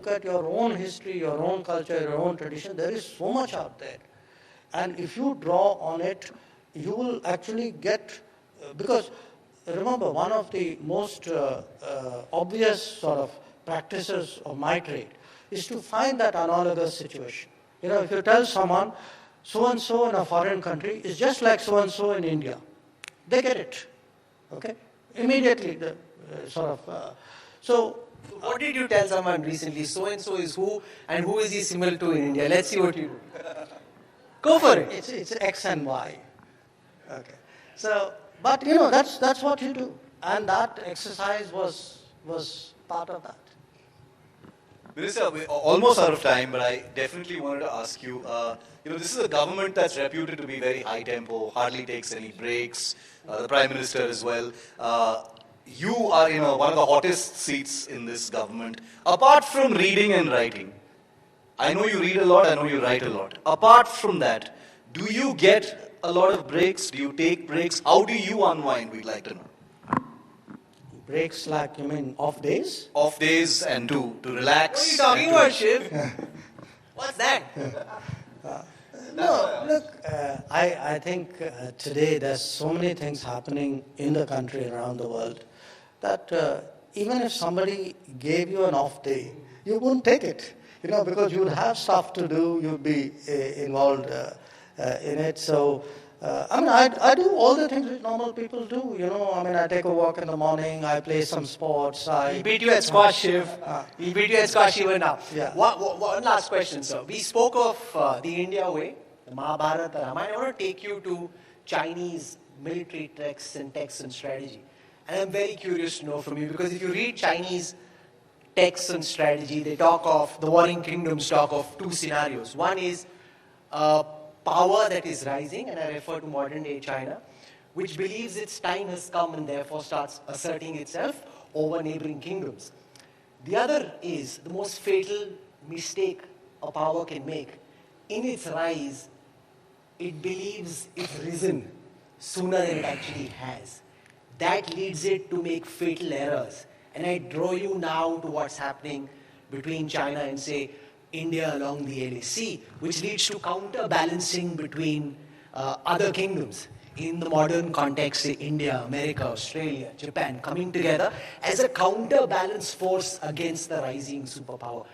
look at your own history, your own culture, your own tradition, there is so much out there. And if you draw on it, you will actually get, because remember, one of the most obvious sort of practices of my trade is to find that analogous situation. If you tell someone, so-and-so in a foreign country is just like so-and-so in India, they get it, okay? Immediately, so what did you tell someone recently? So-and-so is who, and who is he similar to in India? Let's see what you do. Go for it. It's X and Y. Okay. So, but that's what you do. And that exercise was part of that. Minister, we're almost out of time, but I definitely wanted to ask you, this is a government that's reputed to be very high tempo, hardly takes any breaks, the Prime Minister as well. You are in one of the hottest seats in this government. Apart from reading and writing, I know you read a lot, I know you write a lot. Apart from that, do you get a lot of breaks? Do you take breaks? How do you unwind, we'd like to know. Breaks like, you mean off days? Off days and to relax. What are you talking about, Shiv? What's that? No, look, I think today there's so many things happening in the country and around the world that even if somebody gave you an off day, you wouldn't take it, because you would have stuff to do, you'd be involved in it. So, I do all the things that normal people do, I take a walk in the morning, I play some sports. He beat you at squash, Shiv. He beat you at squash even now. Yeah. One last question, sir. We spoke of the India way, the Mahabharata, the Ramayana. I want to take you to Chinese military texts and strategy. And I'm very curious to know from you, because if you read Chinese texts and strategy, they talk of, the warring kingdoms talk of two scenarios. One is power that is rising, and I refer to modern day China, which believes its time has come and therefore starts asserting itself over neighboring kingdoms. The other is the most fatal mistake a power can make. In its rise, it believes it's risen sooner than it actually has. That leads it to make fatal errors. And I draw you now to what's happening between China and, say, India along the LAC, which leads to counterbalancing between other kingdoms. In the modern context, say India, America, Australia, Japan, coming together as a counterbalance force against the rising superpower.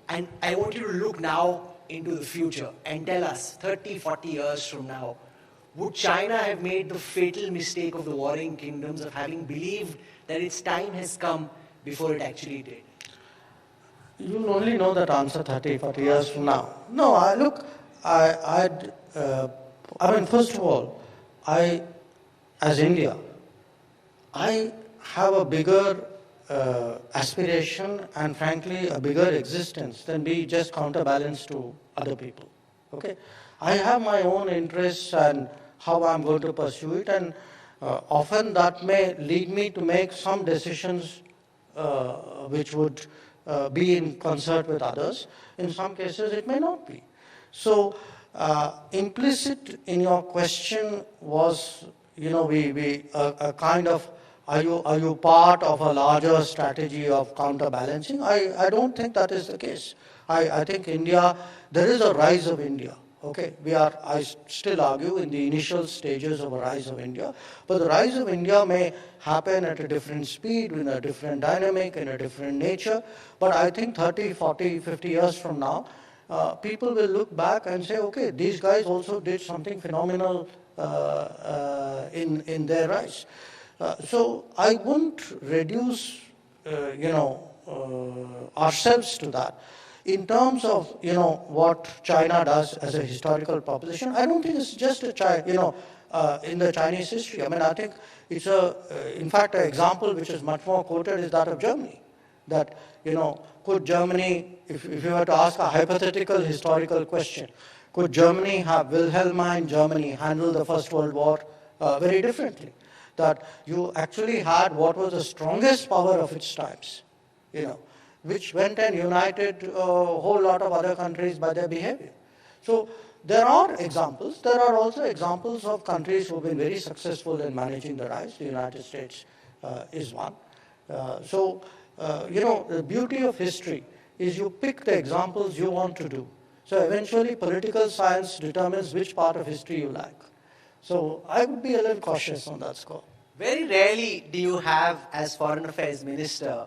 And I want you to look now into the future and tell us, 30, 40 years from now, would China have made the fatal mistake of the warring kingdoms of having believed that its time has come before it actually did? You'll only know that answer 30, 40 years from now. No, first of all, as India, I have a bigger aspiration and frankly a bigger existence than be just counterbalance to other people. Okay, I have my own interests and how I'm going to pursue it, and often that may lead me to make some decisions which would be in concert with others. In some cases, it may not be. So, implicit in your question was, a kind of, are you part of a larger strategy of counterbalancing? I don't think that is the case. I think India, there is a rise of India. Okay, I still argue, in the initial stages of a rise of India, but the rise of India may happen at a different speed, in a different dynamic, in a different nature, but I think 30, 40, 50 years from now, people will look back and say, okay, these guys also did something phenomenal in their rise. So I wouldn't reduce, ourselves to that. In terms of, what China does as a historical proposition, I don't think it's just in the Chinese history. I think it's in fact, an example which is much more quoted is that of Germany. That, could Germany, if you were to ask a hypothetical historical question, could Germany have Wilhelmine Germany handle the First World War very differently? That you actually had what was the strongest power of its times, which went and united a whole lot of other countries by their behavior. So there are examples. There are also examples of countries who have been very successful in managing the rise. The United States is one. So The beauty of history is you pick the examples you want to do. So eventually political science determines which part of history you like. So I would be a little cautious on that score. Very rarely do you have, as Foreign Affairs Minister,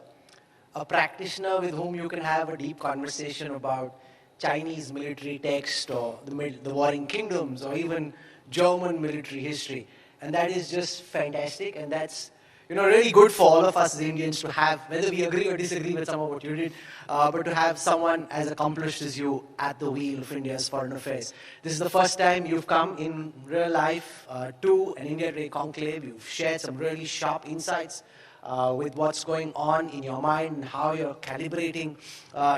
a practitioner with whom you can have a deep conversation about Chinese military text or the Warring Kingdoms or even German military history. And that is just fantastic, and that's really good for all of us as Indians to have, whether we agree or disagree with some of what you did, but to have someone as accomplished as you at the wheel of India's foreign affairs. This is the first time you've come in real life to an India Today conclave. You've shared some really sharp insights with what's going on in your mind and how you're calibrating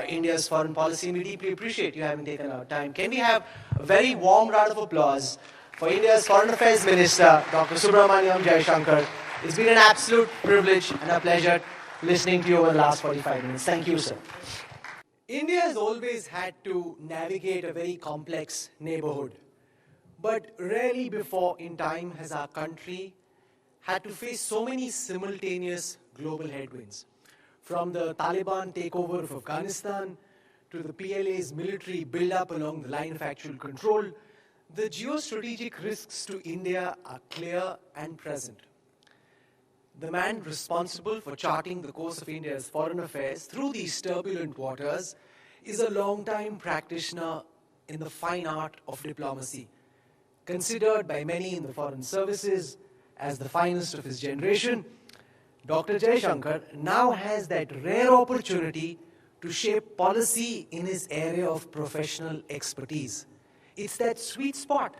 India's foreign policy. And we deeply appreciate you having taken our time. Can we have a very warm round of applause for India's Foreign Affairs Minister, Dr. Subramaniam Jaishankar. It's been an absolute privilege and a pleasure listening to you over the last 45 minutes. Thank you, sir. India has always had to navigate a very complex neighborhood. But rarely before in time has our country had to face so many simultaneous global headwinds. From the Taliban takeover of Afghanistan to the PLA's military build-up along the line of actual control, the geostrategic risks to India are clear and present. The man responsible for charting the course of India's foreign affairs through these turbulent waters is a long-time practitioner in the fine art of diplomacy, considered by many in the foreign services as the finest of his generation. Dr. Jaishankar now has that rare opportunity to shape policy in his area of professional expertise. It's that sweet spot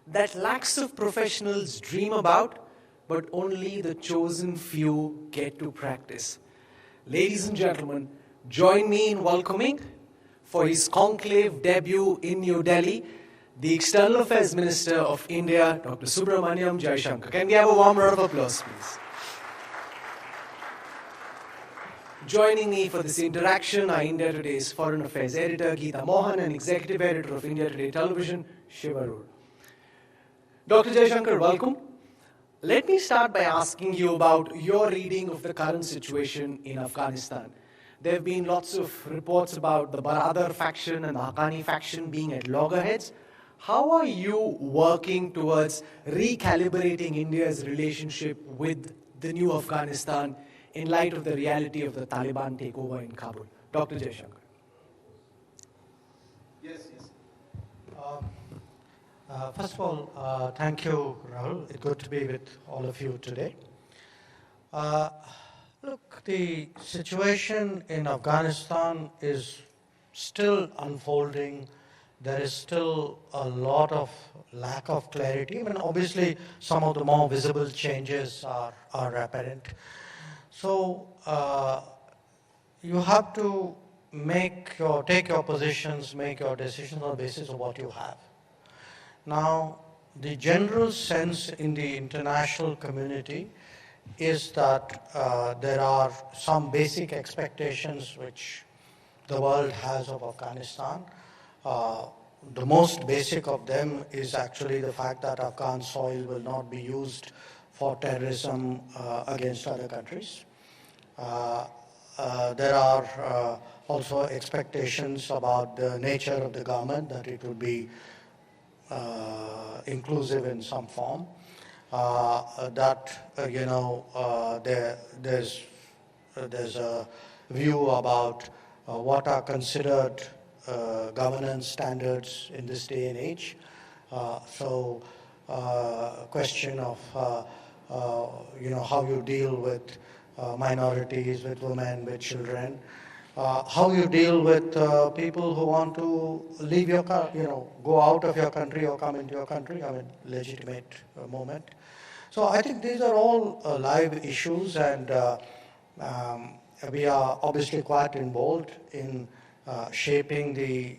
that lakhs of professionals dream about, but only the chosen few get to practice. Ladies and gentlemen, join me in welcoming, for his conclave debut in New Delhi, the External Affairs Minister of India, Dr. Subramaniam Jaishankar. Can we have a warm round of applause, please? Joining me for this interaction are India Today's Foreign Affairs Editor, Geeta Mohan, and Executive Editor of India Today Television, Shiva Arora. Dr. Jaishankar, welcome. Let me start by asking you about your reading of the current situation in Afghanistan. There have been lots of reports about the Baradar faction and the Haqqani faction being at loggerheads. How are you working towards recalibrating India's relationship with the new Afghanistan in light of the reality of the Taliban takeover in Kabul? Dr. Jaishankar. Yes. First of all, thank you, Rahul. It's good to be with all of you today. Look, the situation in Afghanistan is still unfolding. There is still a lot of lack of clarity. I mean, obviously, some of the more visible changes are apparent. So you have to take your positions, make your decisions on the basis of what you have. Now, the general sense in the international community is that there are some basic expectations which the world has of Afghanistan. The most basic of them is actually the fact that Afghan soil will not be used for terrorism against other countries. There are also expectations about the nature of the government, that it will be inclusive in some form. There's a view about what are considered governance standards in this day and age. Question of how you deal with minorities, with women, with children, how you deal with people who want to leave your go out of your country or come into your country. I mean, legitimate moment. So I think these are all live issues, and we are obviously quite involved in shaping the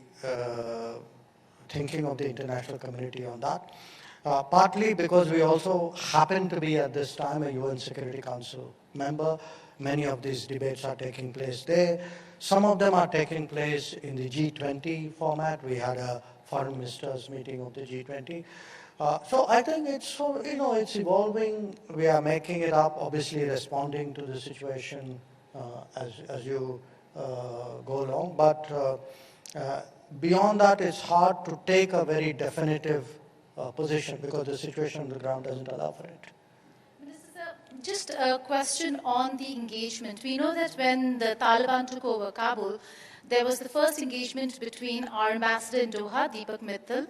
thinking of the international community on that. Partly because we also happen to be at this time a UN Security Council member. Many of these debates are taking place there. Some of them are taking place in the G20 format. We had a foreign ministers meeting of the G20. So I think it's it's evolving. We are making it up, obviously responding to the situation as you go along. But beyond that, it's hard to take a very definitive position because the situation on the ground doesn't allow for it. Just a question on the engagement. We know that when the Taliban took over Kabul, there was the first engagement between our ambassador in Doha, Deepak Mittal,